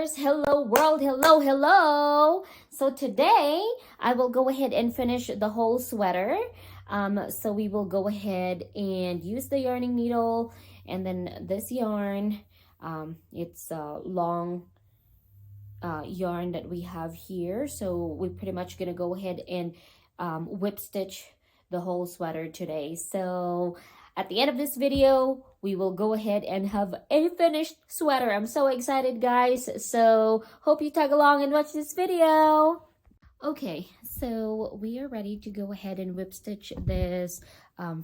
universe, hello world, hello. So today I will go ahead and finish the whole sweater. So we will go ahead and use the yarning needle, and then this yarn, it's a long yarn that we have here. So we're pretty much gonna go ahead and whip stitch the whole sweater today. So at the end of this video, we will go ahead and have a finished sweater. I'm so excited, guys. So hope you tag along and watch this video. Okay, so we are ready to go ahead and whip stitch this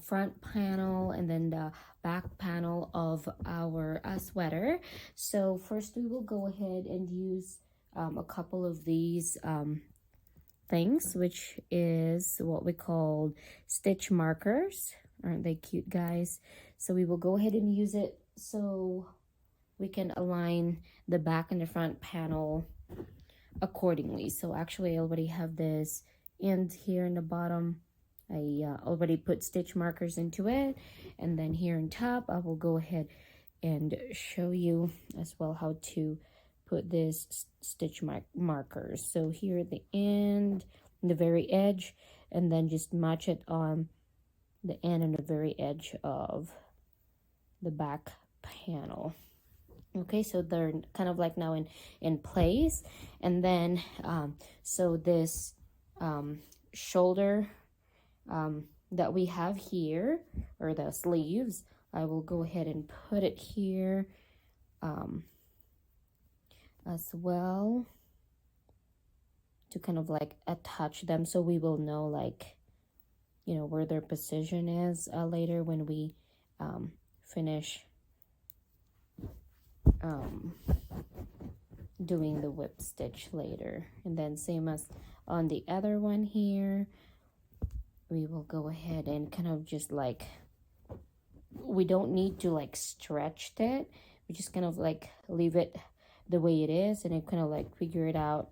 front panel and then the back panel of our sweater. So first we will go ahead and use a couple of these things, which is what we call stitch markers. Aren't they cute, guys? So we will go ahead and use it so we can align the back and the front panel accordingly. So actually I already have this end here in the bottom. I already put stitch markers into it, and then here on top I will go ahead and show you as well how to put this stitch markers. So here at the end, the very edge, and then just match it on the end and the very edge of the back panel. Okay, so they're kind of like now in place. And then so this shoulder that we have here, or the sleeves, I will go ahead and put it here as well to kind of like attach them, so we will know, like, you know, where their position is later when we finish doing the whip stitch later. And then same as on the other one here, we will go ahead and kind of just like, we don't need to like stretch it, we just kind of like leave it the way it is, and I kind of like figure it out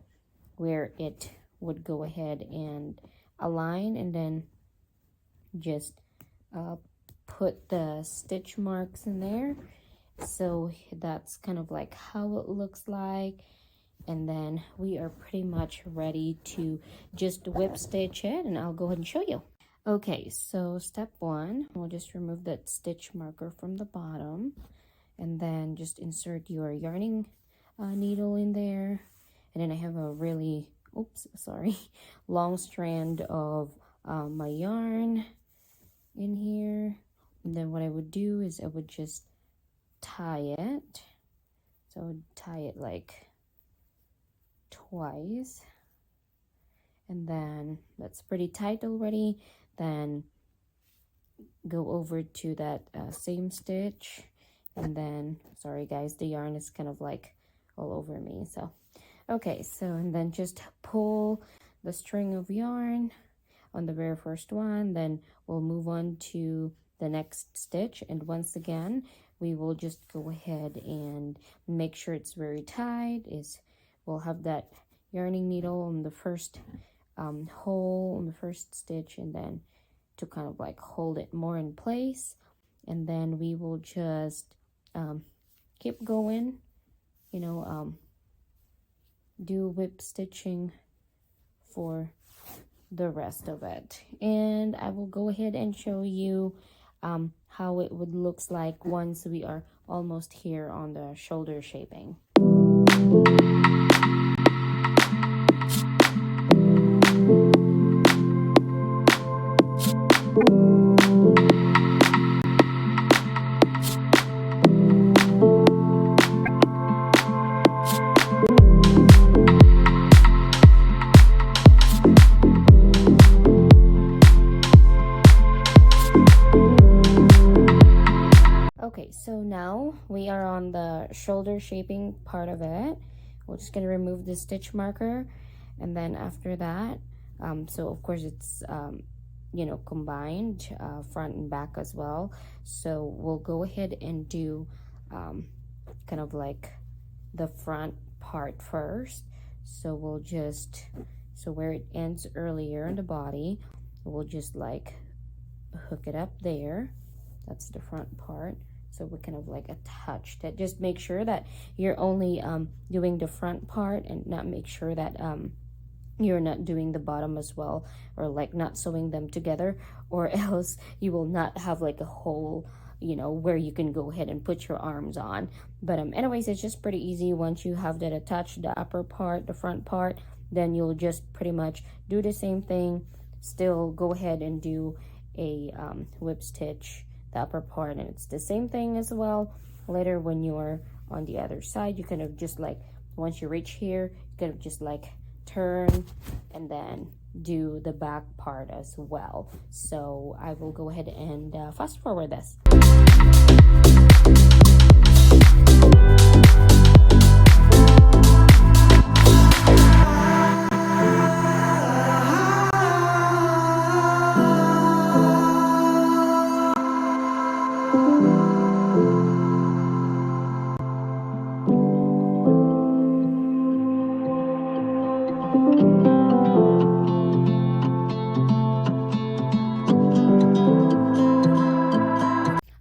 where it would go ahead and align, and then just put the stitch marks in there. So that's kind of like how it looks like, and then we are pretty much ready to just whip stitch it, and I'll go ahead and show you. Okay, so step one, we'll just remove that stitch marker from the bottom, and then just insert your yarning needle in there. And then I have a really long strand of my yarn in here, and then what I would do is I would just tie it. So I would tie it like twice, and then that's pretty tight already. Then go over to that same stitch, and then, sorry guys, the yarn is kind of like all over me. So okay, so and then just pull the string of yarn on the very first one, then we'll move on to the next stitch, and once again we will just go ahead and make sure it's very tight. We'll have that yarning needle on the first hole on the first stitch, and then to kind of like hold it more in place, and then we will just keep going, you know, do whip stitching for the rest of it. And I will go ahead and show you how it would looks like once we are almost here on the shoulder shaping. Okay, so now we are on the shoulder shaping part of it. We're just going to remove the stitch marker, and then after that, so of course it's you know, combined front and back as well. So we'll go ahead and do kind of like the front part first. So we'll just, so where it ends earlier in the body, we'll just like hook it up there. That's the front part. So we kind of like attach that. Just make sure that you're only doing the front part, and not make sure that you're not doing the bottom as well, or like not sewing them together, or else you will not have like a hole, you know, where you can go ahead and put your arms on. But anyways, it's just pretty easy. Once you have that attached, the upper part, the front part, then you'll just pretty much do the same thing. Still go ahead and do a whip stitch the upper part, and it's the same thing as well. Later when you're on the other side, you kind of just like, once you reach here, you kind of just like turn and then do the back part as well. So I will go ahead and fast forward this.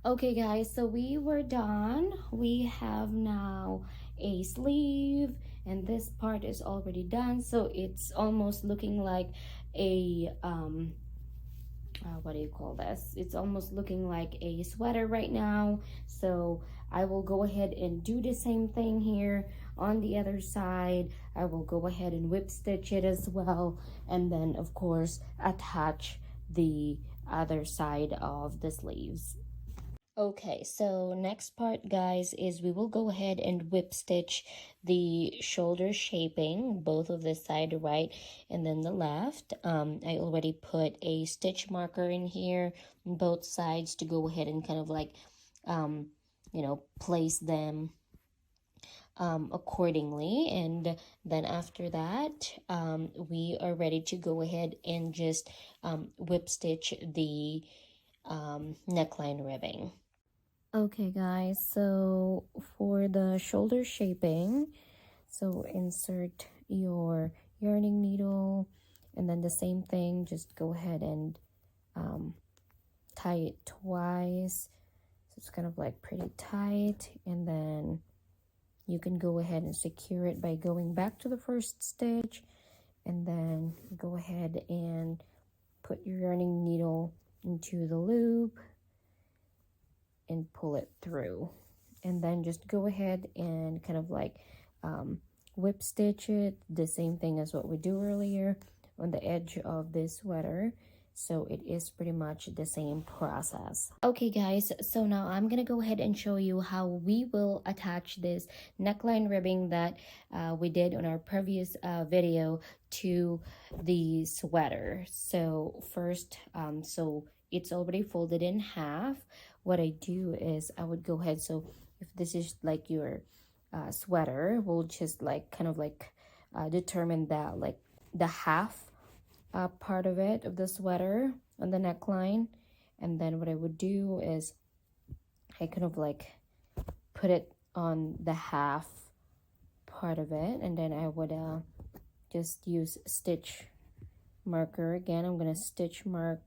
Okay guys, so we were done. We have now a sleeve, and this part is already done, so it's almost looking like a what do you call this? It's almost looking like a sweater right now. So I will go ahead and do the same thing here on the other side. I will go ahead and whip stitch it as well, and then of course attach the other side of the sleeves. Okay, so next part guys is we will go ahead and whip stitch the shoulder shaping, both of the side, right and then the left. I already put a stitch marker in here on both sides to go ahead and kind of like you know, place them accordingly. And then after that we are ready to go ahead and just whip stitch the neckline ribbing. Okay guys, so for the shoulder shaping, so insert your yarning needle, and then the same thing, just go ahead and tie it twice, so it's kind of like pretty tight, and then you can go ahead and secure it by going back to the first stitch, and then go ahead and put your yarning needle into the loop and pull it through, and then just go ahead and kind of like whip stitch it, the same thing as what we do earlier on the edge of this sweater. So it is pretty much the same process. Okay guys, so now I'm gonna go ahead and show you how we will attach this neckline ribbing that we did on our previous video to the sweater. So first, so it's already folded in half. What I do is I would go ahead, so if this is like your sweater, we'll just like kind of like determine that like the half part of it, of the sweater on the neckline, and then what I would do is I kind of like put it on the half part of it, and then I would just use stitch marker again. I'm gonna stitch mark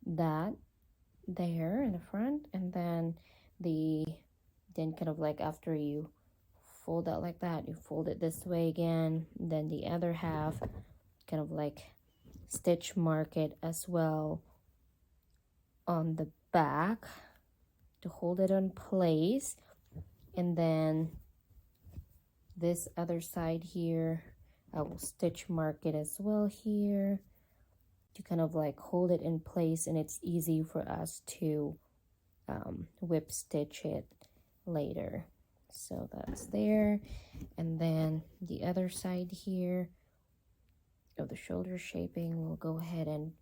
that there in the front, and then kind of like after you fold out like that, you fold it this way again, then the other half kind of like stitch mark it as well on the back to hold it in place, and then this other side here I will stitch mark it as well here to kind of like hold it in place, and it's easy for us to whip stitch it later. So that's there, and then the other side here of the shoulder shaping, we'll go ahead and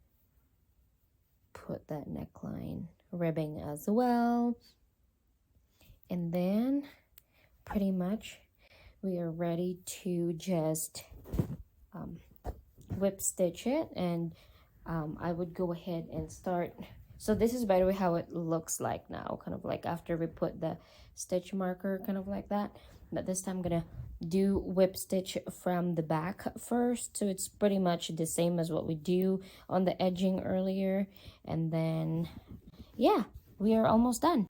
put that neckline ribbing as well, and then pretty much we are ready to just whip stitch it. And I would go ahead and start. So this is, by the way, how it looks like now, kind of like after we put the stitch marker, kind of like that. But this time I'm gonna do whip stitch from the back first, so it's pretty much the same as what we do on the edging earlier. And then yeah, we are almost done.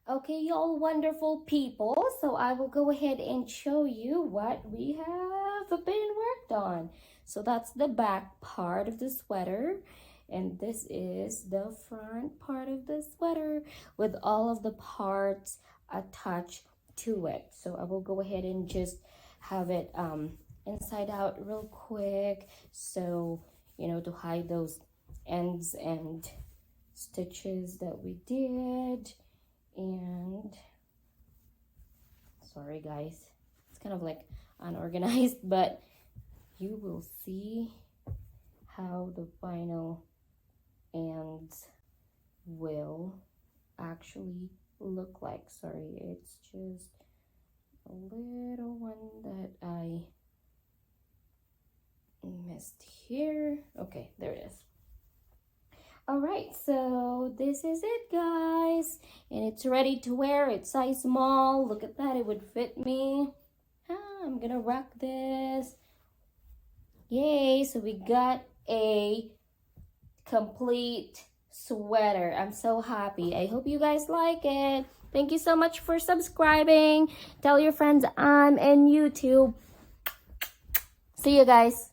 Okay, y'all wonderful people. So I will go ahead and show you what we have been worked on. So that's the back part of the sweater. And this is the front part of the sweater with all of the parts attached to it. So I will go ahead and just have it inside out real quick. So, you know, to hide those ends and stitches that we did. And sorry guys, it's kind of like unorganized, but you will see how the final ends will actually look like. Sorry, it's just a little one that I missed here. Okay, there it is. All right, so this is it, guys, and it's ready to wear. It's size small. Look at that, it would fit me. I'm gonna rock this. Yay, so we got a complete sweater. I'm so happy. I hope you guys like it. Thank you so much for subscribing. Tell your friends I'm in YouTube. See you guys.